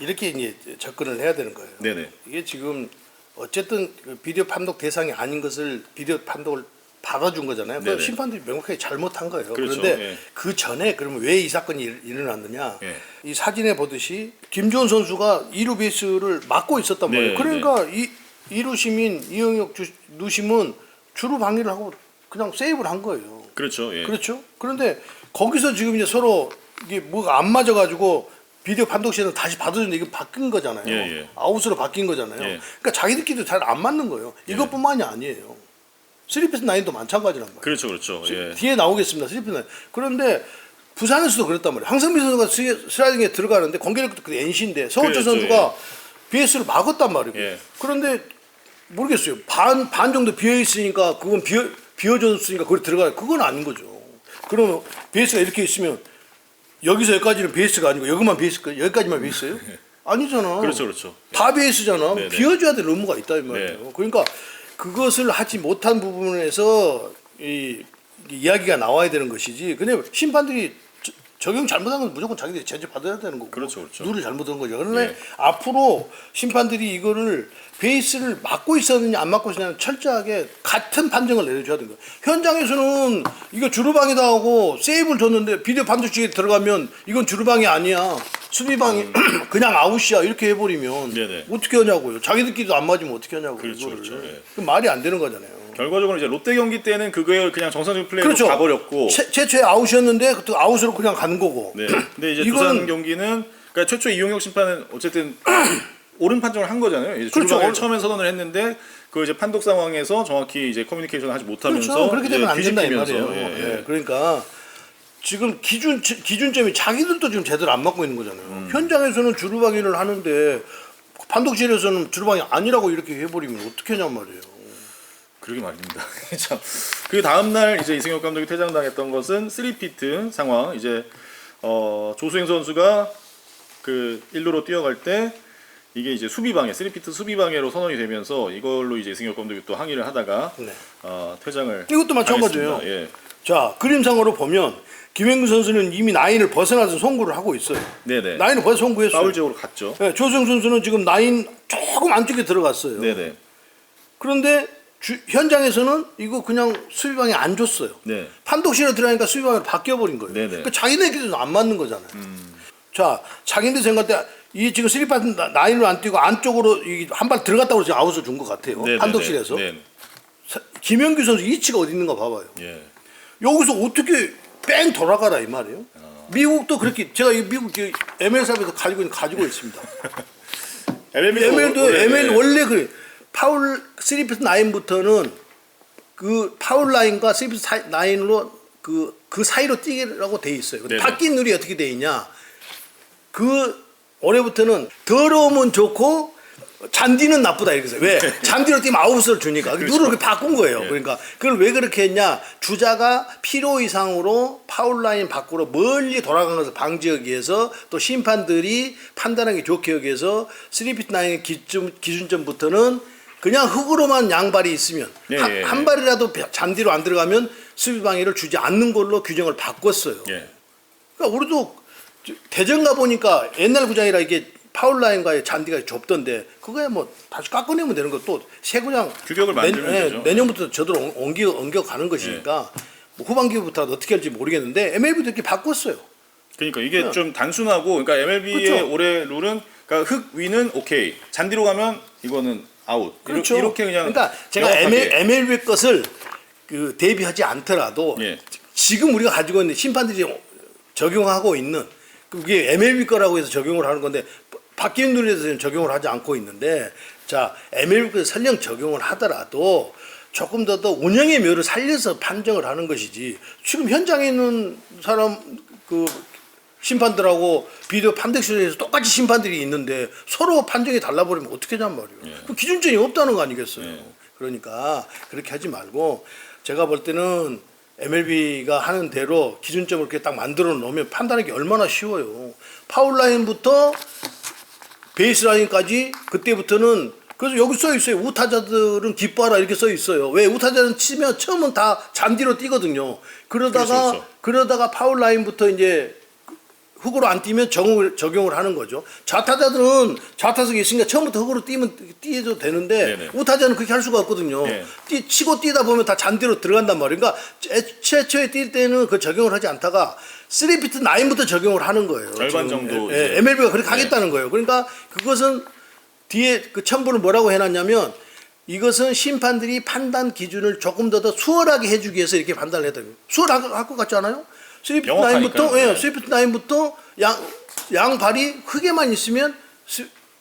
이렇게 이제 접근을 해야 되는 거예요. 네네. 이게 지금 어쨌든 그 비디오 판독 대상이 아닌 것을 비디오 판독을 받아준 거잖아요. 그 네네. 심판들이 명확하게 잘못한 거예요. 그렇죠. 그런데 예. 그 전에 그러면 왜 이 사건이 일어났느냐? 예. 이 사진에 보듯이 김주원 선수가 2루 베이스를 막고 있었단 말이에요. 네, 그러니까 이 2루 심인 이영혁 누심은 주루 방해를 하고 그냥 세이브를 한 거예요. 그렇죠. 예. 그렇죠? 그런데 거기서 지금 이제 서로 이게 뭐가 안 맞아가지고 비디오 판독 시에는 다시 받아줬는데 이거 바뀐 거잖아요. 예, 예. 아웃으로 바뀐 거잖아요. 예. 그러니까 자기들끼리도 잘 안 맞는 거예요. 이것뿐만이 아니에요. 3패스 9도 마찬가지란 말이에요. 그렇죠. 그렇죠. 예. 뒤에 나오겠습니다. 3패스 9. 그런데 부산에서도 그랬단 말이에요. 황성민 선수가 슬라이딩에 들어가는데 공격력도 그 NC인데 서울조 그렇죠, 선수가 BS를 막았단 말이에요. 예. 그런데 모르겠어요. 반 정도 비어 있으니까 그건 비어줬으니까 거기 들어가요. 그건 아닌 거죠. 그러면 BS가 이렇게 있으면 여기서 여기까지는 베이스가 아니고 여기만 베이스가 여기까지만 베이스예요? 아니잖아. 그렇죠. 그렇죠. 다 베이스잖아. 네네. 비워줘야 될 의무가 있다 이 말이에요. 네. 그러니까 그것을 하지 못한 부분에서 이야기가 나와야 되는 것이지. 근데 심판들이 적용 잘못한 건 무조건 자기들이 제재 받아야 되는 거고. 그렇죠, 그렇죠. 룰을 잘못한 거죠. 그런데 예. 앞으로 심판들이 이거를 베이스를 막고 있었느냐 안 막고 있었느냐 철저하게 같은 판정을 내려줘야 되는 거예요. 현장에서는 이거 주루방이다 하고 세이브를 줬는데 비디오 판독식에 들어가면 이건 주루방이 아니야. 수비방이 그냥 아웃이야 이렇게 해버리면 네네. 어떻게 하냐고요. 자기들끼리도 안 맞으면 어떻게 하냐고요. 그렇죠, 이거를. 그렇죠. 예. 그 말이 안 되는 거잖아요. 결과적으로 이제 롯데 경기 때는 그거에 그냥 정상적인 플레이로 그렇죠. 가버렸고. 최초에 아웃이었는데 또 아웃으로 그냥 가는 거고. 네. 근데 이제 이거는- 두산 경기는 그러니까 최초 이용혁 심판은 어쨌든 옳은 판정을 한 거잖아요. 이제 그렇죠. 주루방을 처음에 선언을 했는데 그 이제 판독 상황에서 정확히 이제 커뮤니케이션을 하지 못하면서 그렇죠. 그렇게 되면 안 이제 된다 이 뒤집히면서, 말이에요. 예. 예. 그러니까 지금 기준점이 자기들도 지금 제대로 안 맞고 있는 거잖아요. 현장에서는 주루방위를 하는데 판독실에서는 주루방위 아니라고 이렇게 해버리면 어떻게 하냔 말이에요. 그러게 말입니다. 참. 그 다음 날 이제 이승엽 감독이 퇴장당했던 것은 3피트 상황. 이제 조수행 선수가 그 1루로 뛰어갈 때 이게 이제 수비방해, 3피트 수비방해로 선언이 되면서 이걸로 이제 이승엽 감독이 또 항의를 하다가 네. 퇴장을 이것도 마찬가지예요. 당했습니다. 예. 자, 그림상으로 보면 김행규 선수는 이미 라인을 벗어나서 송구를 하고 있어요. 네네. 라인을 벗어 송구했어요. 파울 지역으로 갔죠. 네, 조성 선수는 지금 라인 조금 안쪽에 들어갔어요. 네네. 그런데 현장에서는 이거 그냥 수비방에 안 줬어요. 네. 판독실에 들어가니까 수비방으로 바뀌어버린 거예요. 네네. 그러니까 자기네끼리도 안 맞는 거잖아요. 자, 자기네 생각할 때 이 지금 3파트 라인으로 안 뛰고 안쪽으로 한 발 들어갔다고 지금 아웃을 준 것 같아요. 네네네. 판독실에서. 네. 김현규 선수 위치가 어디 있는가 봐봐요. 예. 여기서 어떻게 뺑 돌아가라 이 말이에요. 미국도 그렇게 제가 이 미국 ML사에서 가지고 있습니다. ML 원래 그래. 파울 3피트 라인부터는 그 파울 라인과 3피트 라인으로 그 사이로 뛰라고 돼 있어요. 근데 네네. 바뀐 룰이 어떻게 돼 있냐? 그 올해부터는 더러우면 좋고 잔디는 나쁘다 이렇게 해서 왜 잔디로 뛰면 아웃을 주니까 그렇죠. 룰을 그렇게 바꾼 거예요. 예. 그러니까 그걸 왜 그렇게 했냐? 주자가 필요 이상으로 파울 라인 밖으로 멀리 돌아간 것을 방지하기 위해서 또 심판들이 판단하기 좋게 하기 위해서 3피트 라인의 기준점부터는 그냥 흙으로만 양발이 있으면 예, 한 예. 발이라도 잔디로 안 들어가면 수비 방해를 주지 않는 걸로 규정을 바꿨어요. 예. 그러니까 우리도 대전 가 보니까 옛날 구장이라 이게 파울 라인과의 잔디가 좁던데 그거야 뭐 다시 깎아내면 되는 거 또 새 구장 규격을 만들면 되죠. 내년부터 저대로 옮겨 가는 것이니까 뭐 후반기부터 어떻게 할지 모르겠는데 MLB도 이렇게 바꿨어요. 그러니까 이게 좀 단순하고, 그러니까 MLB의 그렇죠. 올해 룰은 그러니까 흙 위는 오케이, 잔디로 가면 이거는 아웃. 그렇죠. 이렇게 그냥. 그러니까 제가 명확하게. MLB 것을 그 대비하지 않더라도 예. 지금 우리가 가지고 있는 심판들이 적용하고 있는 그게 MLB 거라고 해서 적용을 하는 건데 바뀐 룰에 대해서는 적용을 하지 않고 있는데 자 MLB 거에서 설령 적용을 하더라도 조금 더 운영의 묘를 살려서 판정을 하는 것이지 지금 현장에 있는 사람 그 심판들하고 비디오 판독실에서 똑같이 심판들이 있는데 서로 판정이 달라버리면 어떻게 하냔 말이에요. 예. 그 기준점이 없다는 거 아니겠어요. 예. 그러니까 그렇게 하지 말고 제가 볼 때는 MLB가 하는 대로 기준점을 이렇게 딱 만들어 놓으면 판단하기 얼마나 쉬워요. 파울 라인부터 베이스 라인까지 그때부터는 그래서 여기 써 있어요. 우타자들은 기뻐하라 이렇게 써 있어요. 왜 우타자는 치면 처음은 다 잔디로 뛰거든요. 그렇죠. 그러다가 파울 라인부터 이제 흙으로 안 뛰면 적용을 하는 거죠. 좌타자들은 좌타석에 있으니까 처음부터 흙으로 뛰어도 되는데 네네. 우타자는 그렇게 할 수가 없거든요. 네. 치고 뛰다 보면 다 잔디로 들어간단 말이에요. 그러니까 최초에 뛸 때는 그 적용을 하지 않다가 3피트 라인부터 적용을 하는 거예요. 절반 지금. 정도 예, 이제. MLB가 그렇게 하겠다는 거예요. 그러니까 그것은 뒤에 그 첨부를 뭐라고 해놨냐면 이것은 심판들이 판단 기준을 조금 더 수월하게 해주기 위해서 이렇게 판단을 했다. 수월할 것 같지 않아요? 3피트 명확하니까요. 라인부터, 예, 네. 3피트 라인부터 양 발이 흙에만 있으면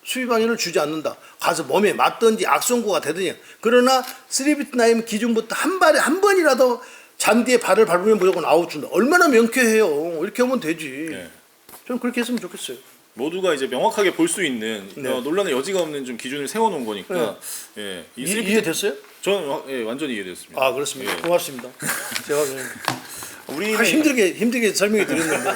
수비 방해를 주지 않는다. 가서 몸에 맞든지 악송구가 되든지. 그러나 3피트 라인 기준부터 한 번이라도 잔디에 발을 밟으면 무조건 아웃 준다. 얼마나 명쾌해요. 이렇게 하면 되지. 예. 저는 그렇게 했으면 좋겠어요. 모두가 이제 명확하게 볼 수 있는 네. 논란의 여지가 없는 좀 기준을 세워놓은 거니까. 예. 이 3피트 이해됐어요? 저는 예, 완전히 이해됐습니다. 아 그렇습니다. 예. 고맙습니다. 제가 그냥 우리는 힘들게 설명해 드렸는데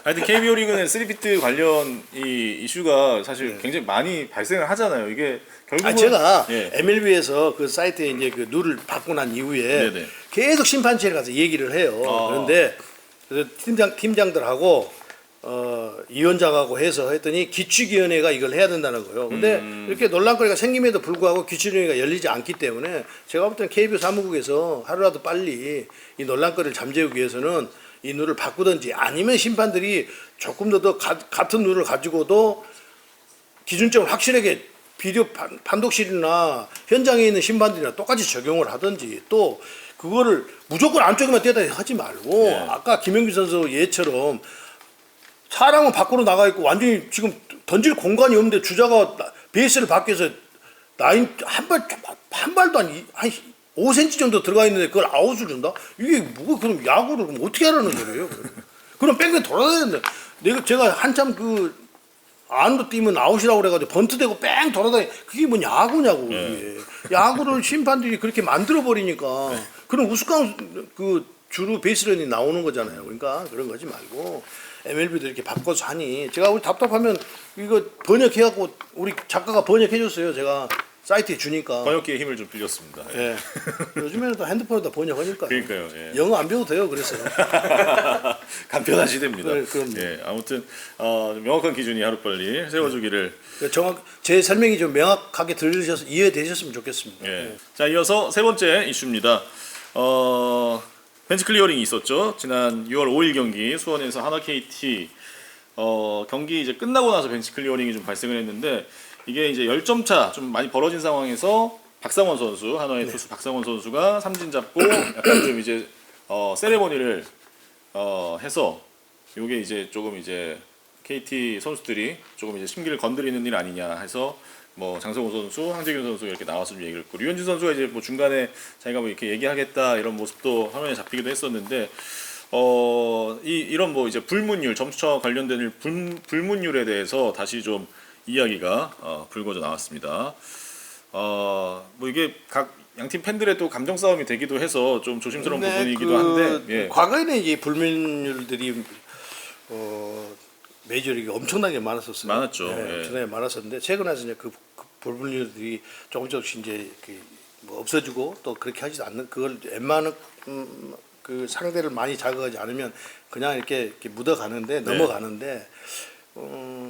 하여튼 KBO 리그는 3피트 관련 이 이슈가 사실 굉장히 많이 발생을 하잖아요. 이게 결국은 제가 예. MLB에서 그 사이트에 이제 그 룰을 받고 난 이후에 네네. 계속 심판실에 가서 얘기를 해요. 그런데 그래서 팀장들하고 위원장하고 해서 했더니 규칙위원회가 이걸 해야 된다는 거예요. 근데 이렇게 논란거리가 생김에도 불구하고 규칙위원회가 열리지 않기 때문에 제가 볼 때는 KBO 사무국에서 하루라도 빨리 이 논란거리를 잠재우기 위해서는 이 룰을 바꾸든지 아니면 심판들이 조금 더 같은 룰을 가지고도 기준점을 확실하게 비디오 판독실이나 현장에 있는 심판들이나 똑같이 적용을 하든지 또 그거를 무조건 안쪽에만 떼다 하지 말고 네. 아까 김영규 선수 예처럼 사람은 밖으로 나가 있고 완전히 지금 던질 공간이 없는데 주자가 베이스를 밖에서 라인 한 발도 한 5cm 정도 들어가 있는데 그걸 아웃을 준다? 이게 뭐 그럼 야구를 그럼 어떻게 하라는 거예요? 그럼 뺑뺑 돌아다녀야 되는데 제가 한참 그 안으로 뛰면 아웃이라고 그래가지고 번트되고 뺑 돌아다니 그게 뭔 야구냐고 이게. 야구를 심판들이 그렇게 만들어 버리니까 그런 우스꽝 그 주로 베이스런이 나오는 거잖아요. 그러니까 그런 거지 말고 MLB도 이렇게 바꿔서 하니 제가 우리 답답하면 이거 번역해갖고 우리 작가가 번역해줬어요. 제가 사이트에 주니까. 번역기의 힘을 좀 빌렸습니다. 예. 요즘에는 또 핸드폰에다 번역하니까. 그러니까요. 예. 영어 안 배워도 돼요. 그래서. 간편한 시대입니다. 네, 그럼요. 예, 아무튼 좀 명확한 기준이 하루빨리 세워주기를. 제 설명이 좀 명확하게 들으셔서 이해되셨으면 좋겠습니다. 예. 자, 이어서 세 번째 이슈입니다. 벤치 클리어링이 있었죠. 지난 6월 5일 경기 수원에서 하나 KT 경기 이제 끝나고 나서 벤치 클리어링이 좀 발생을 했는데 이게 이제 10점 차 좀 많이 벌어진 상황에서 박상원 선수, 한화의 투수 박상원 선수가 삼진 잡고 약간 좀 이제 세레머니를 해서 요게 이제 조금 이제 KT 선수들이 조금 이제 심기를 건드리는 일 아니냐 해서 뭐 장성호 선수, 황재균 선수 이렇게 나와서 좀 얘기를 했고 류현진 선수가 이제 뭐 중간에 자기가 뭐 이렇게 얘기하겠다 이런 모습도 화면에 잡히기도 했었는데 이런 뭐 이제 불문율 점수차와 관련된 불문율에 대해서 다시 좀 이야기가 불거져 나왔습니다. 뭐 이게 각 양팀 팬들의 또 감정 싸움이 되기도 해서 좀 조심스러운 부분이기도 한데 예. 과거에는 이제 불문율들이 메이저리그 엄청나게 많았었어요. 많았죠. 네, 예. 엄청나게 많았었는데 최근에 이제 그 불문율들이 조금씩 이제 뭐 없어지고 또 그렇게 하지도 않는 그걸 웬만한 그 상대를 많이 자극하지 않으면 그냥 이렇게 묻어가는데 네. 넘어가는데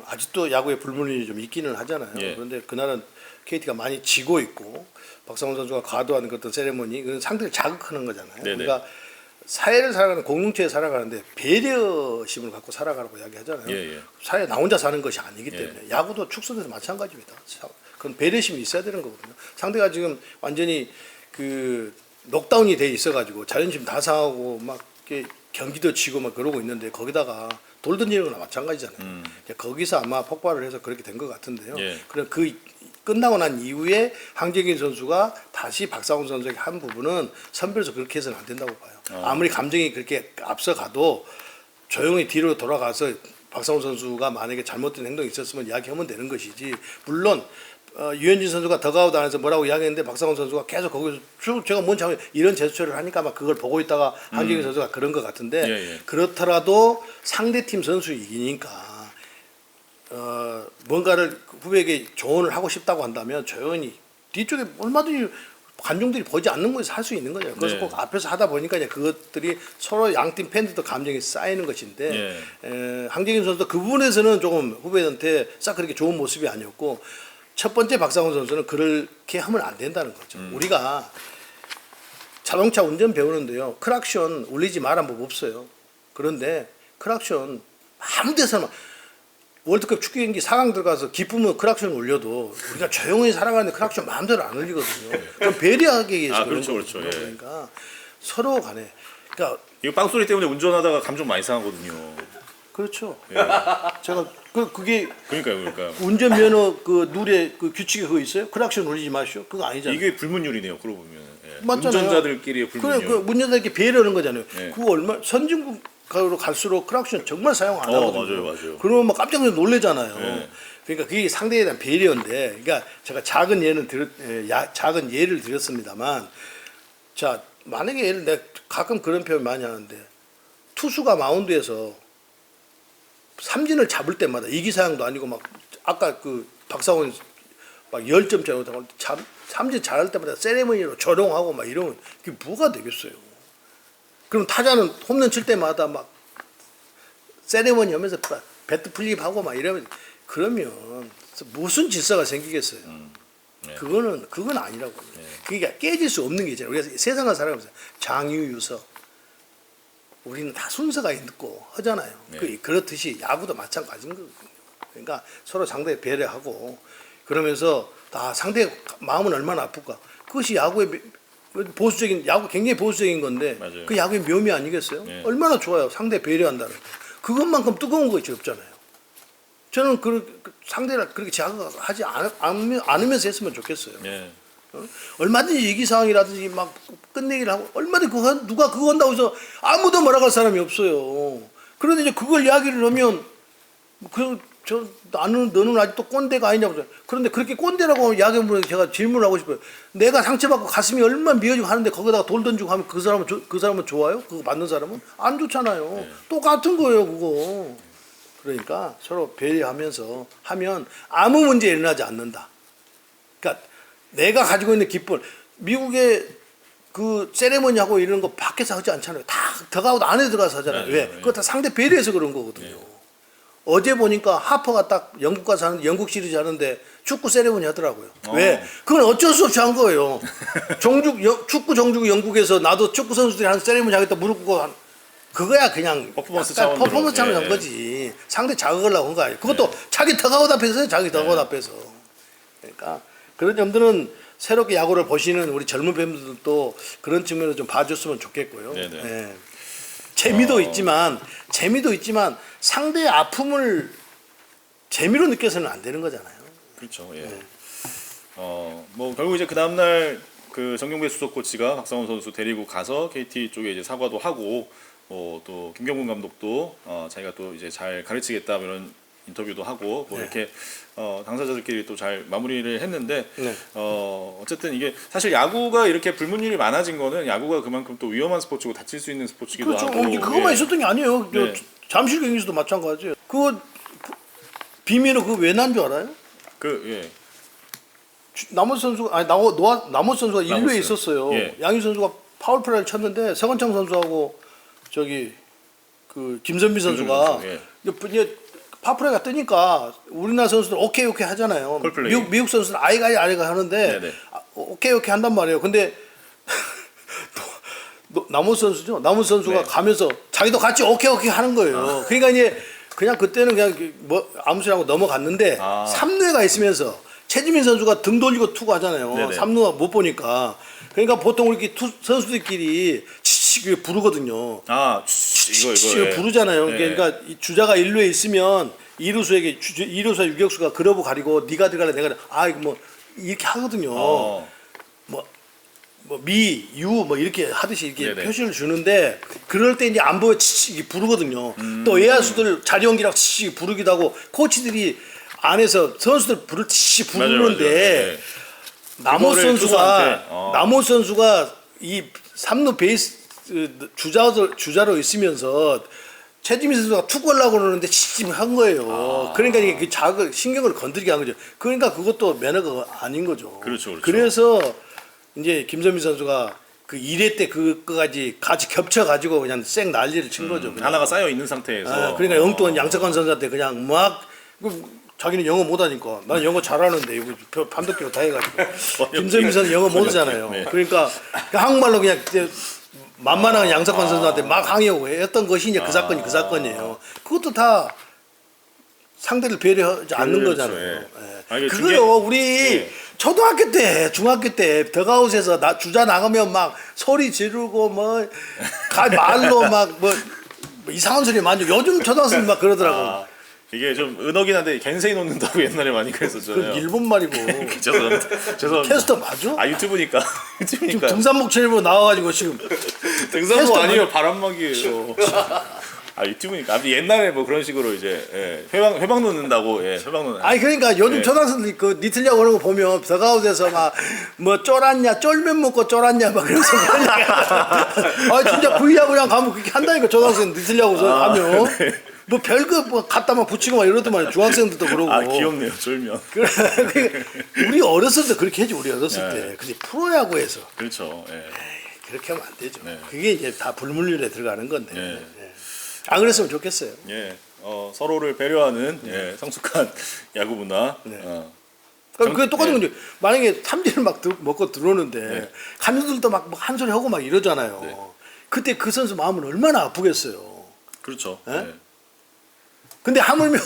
아직도 야구에 불문율이 좀 있기는 하잖아요. 예. 그런데 그날은 KT가 많이 지고 있고 박상원 선수가 과도한 그 어떤 세레머니 그건 상대를 자극하는 거잖아요. 네네. 그러니까 사회를 살아가는 공동체에 살아가는데 배려심을 갖고 살아가라고 이야기하잖아요. 예, 예. 사회 나 혼자 사는 것이 아니기 예. 때문에 야구도 축소돼서 마찬가지입니다. 그건 배려심이 있어야 되는 거거든요. 상대가 지금 완전히 그 넉다운이 돼 있어가지고 자존심 다 상하고 막 이렇게 경기도 치고 막 그러고 있는데 거기다가 돌 던지는 거나 마찬가지잖아요. 거기서 아마 폭발을 해서 그렇게 된 것 같은데요. 예. 그럼 그 끝나고 난 이후에 황재균 선수가 다시 박상훈 선수에게 한 부분은 선별해서 그렇게 해서는 안 된다고 봐요. 아무리 감정이 그렇게 앞서가도 조용히 뒤로 돌아가서 박상훈 선수가 만약에 잘못된 행동이 있었으면 이야기하면 되는 것이지. 물론 유현진 선수가 더가웃 안에서 뭐라고 이야기했는데 박상훈 선수가 계속 거기서 쭉 제가 뭔 잘못 이런 제스처를 하니까 막 그걸 보고 있다가 황재균 선수가 그런 것 같은데 예, 예. 그렇더라도 상대팀 선수 이기니까 뭔가를 후배에게 조언을 하고 싶다고 한다면 조용히 뒤쪽에 얼마든지 관중들이 보지 않는 곳에서 할 수 있는 거죠. 그래서 네. 꼭 앞에서 하다 보니까 이제 그것들이 서로 양팀 팬들도 감정이 쌓이는 것인데 황재균 선수도 그 부분에서는 조금 후배한테 싹 그렇게 좋은 모습이 아니었고 첫 번째 박상훈 선수는 그렇게 하면 안 된다는 거죠. 우리가 자동차 운전 배우는데요. 크락션 울리지 말란 법 없어요. 그런데 크락션 아무 데서나 월드컵 축구 경기 4강 들어가서 기쁘면 크락션 울려도 우리가 조용히 살아가는데 크락션 마음대로 안 울리거든요. 그럼 배려하기 위해서 그런 그렇죠, 거거든요. 그렇죠. 예. 그러니까 서로 간에 그러니까 이거 빵소리 때문에 운전하다가 감정 많이 상하거든요. 그렇죠. 예. 제가 그게 그러니까 운전면허 그 룰에 그 규칙이 그거 있어요? 크락션 울리지 마시오. 그거 아니잖아요. 이게 불문율이네요. 그러고 보면 맞잖아요. 운전자들끼리의 불문율. 그래, 그 운전자들끼리 배려하는 거잖아요. 네. 그거 얼마 선진국으로 갈수록 크락션 정말 사용 안 하거든요. 맞아요. 그러면 막 깜짝 놀래잖아요. 네. 그러니까 그게 상대에 대한 배려인데, 그러니까 제가 작은 예를 드렸습니다만, 자 만약에 내가 가끔 그런 표현 많이 하는데 투수가 마운드에서 삼진을 잡을 때마다 이기사항도 아니고 막 아까 그 박상원 막 10점짜리 삼진 잘할 때마다 세레머니로 조롱하고 막 이러면 그게 뭐가 되겠어요. 그럼 타자는 홈런 칠 때마다 막 세레머니 하면서 배트 플립하고 막 이러면 그러면 무슨 질서가 생기겠어요. 네. 그건 아니라고. 그게 깨질 수 없는 게 있잖아요. 우리가 세상을 살아가면서 장유유서 우리는 다 순서가 있고 하잖아요. 네. 그렇듯이 야구도 마찬가지인 거거든요. 그러니까 서로 상대 배려하고 그러면서 상대 마음은 얼마나 아플까. 그것이 야구의 보수적인 야구 굉장히 보수적인 건데 맞아요. 그 야구의 묘미 아니겠어요? 네. 얼마나 좋아요. 상대 배려한다는 거. 그것만큼 뜨거운 것이 없잖아요. 저는 상대를 그렇게 자극하지 않으면서 했으면 좋겠어요. 예. 얼마든지 위기상황이라든지 막 끝내기를 하고 얼마든지 누가 그거 한다고 해서 아무도 뭐라고 할 사람이 없어요. 그런데 이제 그걸 이야기를 하면 나는 너는 아직도 꼰대가 아니냐고. 그런데 그렇게 꼰대라고 이야기하면 제가 질문을 하고 싶어요. 내가 상처받고 가슴이 얼마나 미어지고 하는데 거기다가 돌 던지고 하면 그 사람은 좋아요? 그거 받는 사람은 안 좋잖아요. 똑같은 거예요, 그거. 그러니까 서로 배려하면서 하면 아무 문제 일어나지 않는다. 그러니까 내가 가지고 있는 기쁨, 미국의 그 세레머니하고 이런 거 밖에서 하지 않잖아요. 다 더가웃 안에 들어가서 하잖아요. 왜? 그거 다 상대 배려해서 그런 거거든요. 어제 보니까 하퍼가 딱 영국 가서 하는데 영국 시리즈 하는데 축구 세레머니 하더라고요. 왜? 그건 어쩔 수 없이 한 거예요. 축구 정juk 영국에서 나도 축구 선수들이 하는 세레머니 하겠다 무릎 꿇고 그거야 그냥 퍼포먼스 약간 차원으로. 퍼포먼스 차원으로 한 예. 거지. 상대 자극하려고 한 거 아니에요. 그것도 자기 더가웃 앞에서 자기 더가웃 앞에서. 그러니까 그런 점들은 새롭게 야구를 보시는 우리 젊은 팬분들도 그런 측면으로 좀 봐줬으면 좋겠고요. 네네. 예. 재미도 있지만 상대의 아픔을 재미로 느껴서는 안 되는 거잖아요. 그렇죠. 예. 뭐 결국 이제 그 다음 날 그 정경배 수석 코치가 박상원 선수 데리고 가서 KT 쪽에 이제 사과도 하고 또 김경문 감독도 자기가 또 이제 잘 가르치겠다 이런 인터뷰도 하고 뭐 네. 이렇게 당사자들끼리 또 잘 마무리를 했는데 네. 어쨌든 이게 사실 야구가 이렇게 불문율이 많아진 거는 야구가 그만큼 또 위험한 스포츠고 다칠 수 있는 스포츠기도 그렇죠. 하고 그것만 예. 있었던 게 아니에요. 네. 잠실 경기에서도 마찬가지예요. 그거 비밀은 그거 왜 난 줄 알아요? 예. 나머지 선수가 나머지 선수가 1루에 있었어요. 예. 양희 선수가 파울플라이를 쳤는데 서건창 선수하고 저기 그 김선비 선수가 선수, 예. 이제 파울플라이가 뜨니까 우리나라 선수들 오케이 하잖아요. 콜플레이. 미국 선수들 아이가 하는데 네네. 오케이 한단 말이에요. 근데 나머지 선수죠. 나머지 선수가 네. 가면서 자기도 같이 오케이 하는 거예요. 그러니까 이제 그냥 그때는 그냥 뭐 아무 소리 하고 넘어갔는데 3루에가 있으면서 최지민 선수가 등 돌리고 투구 하잖아요. 네네. 3루가 못 보니까. 그러니까 보통 우리 선수들끼리 치치 부르거든요. 이거 예. 부르잖아요. 예. 그러니까 이 주자가 1루에 있으면 2루수에게 2루수와 유격수가 글러브 가리고 네가 들어갈래 내가 이거 뭐 이렇게 하거든요. 뭐 미, 유 뭐 이렇게 하듯이 이렇게 네네. 표시를 주는데 그럴 때 이제 안 보여 치치 부르거든요. 또 외야수들 자리 옮기라고 치치 부르기도 하고 코치들이 안에서 선수들 부를 치치 부르는데 나모스 그거를 투수한테, 나모스 선수가 이 3루 베이스 주자로 있으면서 최지민 선수가 툭 걸라고 그러는데 치침을 한 거예요. 그러니까 이게 그 신경을 건드리게 한 거죠. 그러니까 그것도 매너가 아닌 거죠. 그렇죠. 그래서 이제 김선민 선수가 그 1회 때 그거까지 같이 겹쳐가지고 그냥 쌩 난리를 친 거죠. 그냥. 하나가 쌓여 있는 상태에서 그러니까 영동은 양석환 선수한테 그냥 막 자기는 영어 못하니까 나는 영어 잘하는데 이거 밤늦게로 다 해가지고 김선민 선수 영어 못하잖아요. 네. 그러니까 한국말로 그냥 만만한 양석환 선수한테 막 항의하고 했던 것이 이제 그 사건이 그 사건이에요. 그것도 다 상대를 배려하지 않는 그렇죠. 거잖아요. 예. 이게 그거요. 우리 초등학교 때, 중학교 때 더가웃에서 주자 나가면 막 소리 지르고 말로 막 이상한 소리 많이. 요즘 초등학생 막 그러더라고. 이게 좀 은어긴 한데 겐세이 놓는다고 옛날에 많이 그 그랬었잖아요. 일본 말이고. 죄송합니다. 캐스터 맞아? 유튜브니까. 지금 등산복 체리고 나와가지고 지금 등산복 캐스터 아니에요. 바람막이에요. 유튜브니까. 아무튼 옛날에 뭐 그런 식으로 이제 회방 놓는다고 회방 놓는. 아니 그러니까 요즘 예. 초등학생들 그 니틀리하고 그런 거 보면 더가웃에서 막 뭐 쫄았냐 쫄면 먹고 쫄았냐 막 그런 소리 하니까 진짜 V하고랑 가면 그렇게 한다니까 초등학생 니틀리하고 하면 뭐 별거 뭐 갖다 막 붙이고 막 이러더만 중학생들도 그러고. 귀엽네요. 쫄면. 우리 어렸을 때 그렇게 했지 우리 어렸을 때. 근데 프로야구에서 그렇죠. 예. 그렇게 하면 안 되죠. 네. 그게 이제 다 불문율에 들어가는 건데. 예. 안 그랬으면 좋겠어요. 예. 서로를 배려하는 성숙한 야구 문화. 그러니까 그게 똑같은 건데 만약에 삼진을 막 먹고 들어오는데 감독들도 막 한 소리 하고 막 이러잖아요. 그때 그 선수 마음은 얼마나 아프겠어요. 그렇죠. 예? 근데 하물며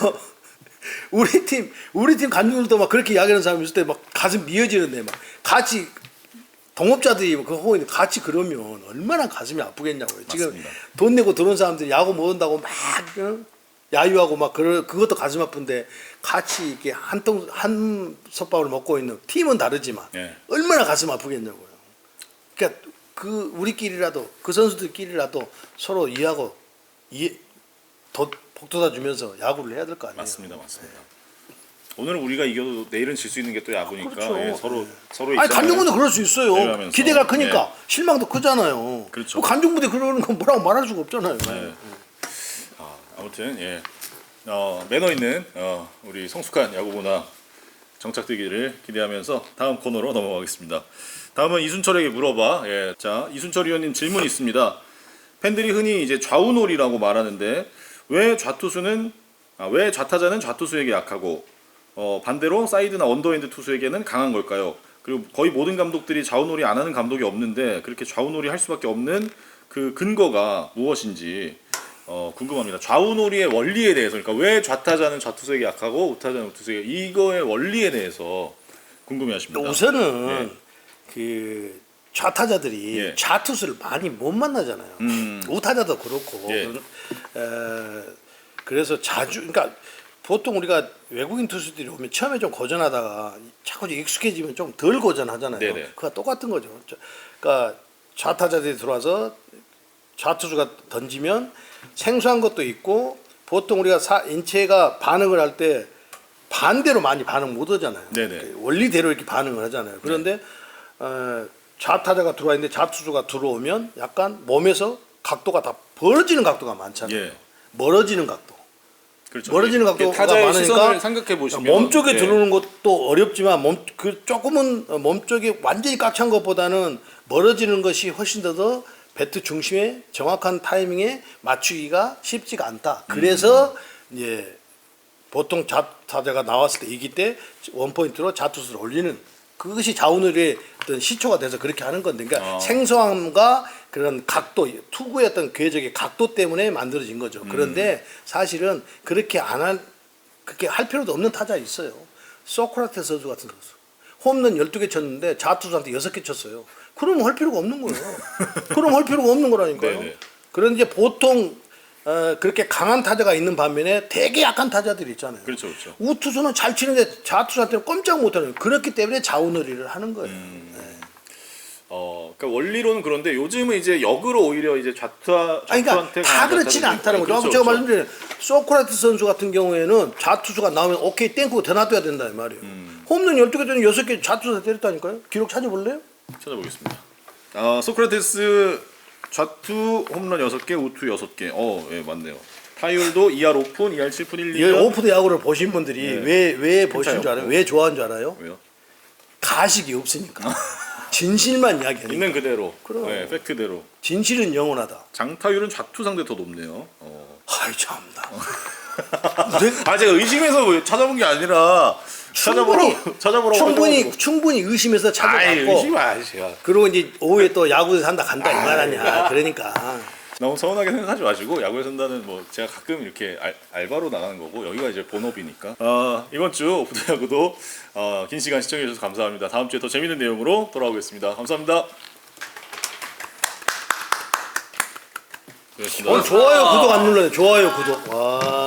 우리 팀 감독들도 막 그렇게 이야기하는 사람이 있을 때 막 가슴 미어지는데 막 같이 동업자들이 그거 하고 있는데 같이 그러면 얼마나 가슴이 아프겠냐고요. 지금 맞습니다. 돈 내고 들어온 사람들이 야구 못 온다고 막 야유하고 막 그것도 가슴 아픈데 같이 이렇게 한 솥밥을 먹고 있는 팀은 다르지만 얼마나 가슴 아프겠냐고요. 그러니까 우리끼리라도 그 선수들끼리라도 서로 이해하고 복돋아 주면서 야구를 해야 될 거 아니에요. 맞습니다. 오늘은 우리가 이겨도 내일은 질 수 있는 게 또 야구니까 그렇죠. 예, 서로 아니 간종부도 그럴 수 있어요. 대회하면서. 기대가 크니까 실망도 크잖아요. 그렇죠. 뭐 간종부대 그러는 건 뭐라고 말할 수가 없잖아요. 아무튼 예. 매너 있는 우리 성숙한 야구 문화 정착되기를 기대하면서 다음 코너로 넘어가겠습니다. 다음은 이순철에게 물어봐. 예. 자, 이순철 위원님 질문이 있습니다. 팬들이 흔히 이제 좌우놀이라고 말하는데 왜 좌타자는 좌투수에게 약하고 반대로 사이드나 언더핸드 투수에게는 강한 걸까요? 그리고 거의 모든 감독들이 좌우놀이 안 하는 감독이 없는데 그렇게 좌우놀이 할 수밖에 없는 그 근거가 무엇인지 궁금합니다. 좌우놀이의 원리에 대해서, 그러니까 왜 좌타자는 좌투수에게 약하고 우타자는 우투수에게, 이거의 원리에 대해서 궁금해하십니다. 우선은 예. 그 좌타자들이 예. 좌투수를 많이 못 만나잖아요. 우타자도 그렇고. 예. 그래서 자주, 그러니까 보통 우리가 외국인 투수들이 오면 처음에 좀 고전하다가 자꾸 익숙해지면 좀 덜 고전하잖아요. 네네. 그거 똑같은 거죠. 그러니까 좌타자들이 들어와서 좌투수가 던지면 생소한 것도 있고, 보통 우리가 인체가 반응을 할 때 반대로 많이 반응 못 하잖아요. 네네. 원리대로 이렇게 반응을 하잖아요. 그런데 좌타자가 들어와 있는데 좌투수가 들어오면 약간 몸에서 각도가 다 벌어지는 각도가 많잖아요. 예. 멀어지는 각도. 그렇죠. 멀어지는 각도가 타자의 많으니까 시선을 생각해 보시면 몸 쪽에 예. 들어오는 것도 어렵지만 조금은 몸 쪽이 완전히 꽉 찬 것보다는 멀어지는 것이 훨씬 더 배트 중심에 정확한 타이밍에 맞추기가 쉽지가 않다. 그래서 이제 보통 좌타자가 나왔을 때 이기 때 원포인트로 좌투수를 올리는, 그것이 좌우놀이의 어떤 시초가 돼서 그렇게 하는 건데, 그러니까 생소함과 그런 각도, 투구의 어떤 궤적의 각도 때문에 만들어진 거죠. 그런데 사실은 그렇게 그렇게 할 필요도 없는 타자 있어요. 소크라테스 선수 같은 선수. 홈런 12개 쳤는데 좌투수한테 6개 쳤어요. 그러면 할 필요가 없는 거예요. 그럼 할 필요가 없는 거라니까요. 네네. 그런데 보통 그렇게 강한 타자가 있는 반면에 되게 약한 타자들이 있잖아요. 그렇죠, 그렇죠. 우투수는 잘 치는데 좌투수한테는 꼼짝 못하는 거예요. 그렇기 때문에 좌우놀이를 하는 거예요. 그러니까 원리로는 그런데 요즘은 이제 역으로 오히려 이제 아니, 그러니까 다 그렇지는 않다는 거죠. 그렇죠, 제가 그렇죠. 말씀드린 소크라테스 선수 같은 경우에는 좌투수가 나오면 오케이 땡크고 더 놔둬야 된다 이 말이에요. 홈런 12개 중에 6개 좌투수가 때렸다니까요. 기록 찾아볼래요? 찾아보겠습니다. 소크라테스 좌투 홈런 6개, 우투 6개. 예, 맞네요. 타율도 2할 오픈, 2할 7푼 1, 이 2년. 오프드 야구를 보신 분들이 왜 보신 줄 알아요? 왜 좋아하는 줄 알아요? 왜요? 가식이 없으니까. 진실만 이야기하니까. 있는 그대로. 그럼. 네, 팩트대로. 진실은 영원하다. 장타율은 좌투 상대 더 높네요. 아이 참다. 제가 의심해서 찾아본 게 아니라 찾아보라고 충분히 의심해서 찾아봤고. 의심 마시야. 그리고 이제 오후에 또 야구에서 한다 간다 이 말 아니야. 그러니까. 너무 서운하게 생각하지 마시고, 야구에 산다는 뭐 제가 가끔 이렇게 알바로 나가는 거고, 여기가 이제 본업이니까. 이번 주 오프더 야구도 긴 시간 시청해 주셔서 감사합니다. 다음 주에 더 재밌는 내용으로 돌아오겠습니다. 감사합니다. 고맙습니다. 좋아요 구독 안 눌러요. 좋아요 구독. 와.